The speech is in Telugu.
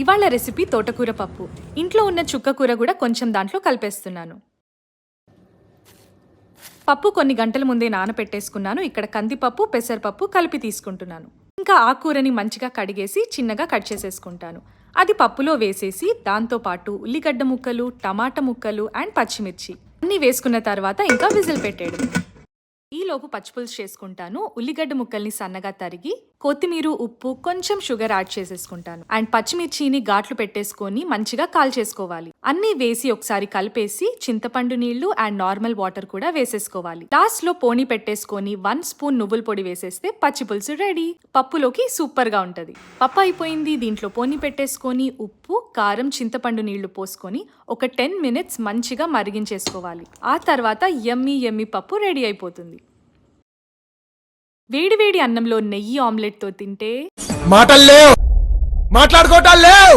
ఇవాళ రెసిపీ తోటకూర పప్పు. ఇంట్లో ఉన్న చుక్కకూర కూడా కొంచెం దాంట్లో కలిపేస్తున్నాను. పప్పు కొన్ని గంటల ముందే నానపెట్టేసుకున్నాను. ఇక్కడ కందిపప్పు, పెసరపప్పు కలిపి తీసుకుంటున్నాను. ఇంకా ఆ కూరని మంచిగా కడిగేసి చిన్నగా కట్ చేసేసుకుంటాను. అది పప్పులో వేసేసి దాంతోపాటు ఉల్లిగడ్డ ముక్కలు, టమాటా ముక్కలు అండ్ పచ్చిమిర్చి అన్నీ వేసుకున్న తర్వాత ఇంకా విజిల్ పెట్టేయడం. ఈలోపు పచ్చిపులుసు చేసుకుంటాను. ఉల్లిగడ్డ ముక్కల్ని సన్నగా తరిగి కొత్తిమీర, ఉప్పు, కొంచెం షుగర్ యాడ్ చేసేసుకుంటాను. అండ్ పచ్చిమిర్చిని ఘాట్లు పెట్టేసుకొని మంచిగా కాల్చేసుకోవాలి. అన్నీ వేసి ఒకసారి కలిపేసి చింతపండు నీళ్లు అండ్ నార్మల్ వాటర్ కూడా వేసేసుకోవాలి. లాస్ట్ లో పోనీ పెట్టేసుకొని 1 స్పూన్ నువ్వుల పొడి వేసేస్తే పచ్చిపులుసు రెడీ. పప్పులోకి సూపర్ గా ఉంటది. పప్పు అయిపోయింది. దీంట్లో పోనీ పెట్టేసుకొని ఉప్పు, కారం, చింతపండు నీళ్లు పోసుకొని ఒక 10 మినిట్స్ మంచిగా మరిగించేసుకోవాలి. ఆ తర్వాత యమ్మీ యమ్మీ పప్పు రెడీ అయిపోతుంది. వేడివేడి అన్నంలో నెయ్యి ఆమ్లెట్ తో తింటే మాటలు లేవు, మాట్లాడుకోవటాలు లేవు.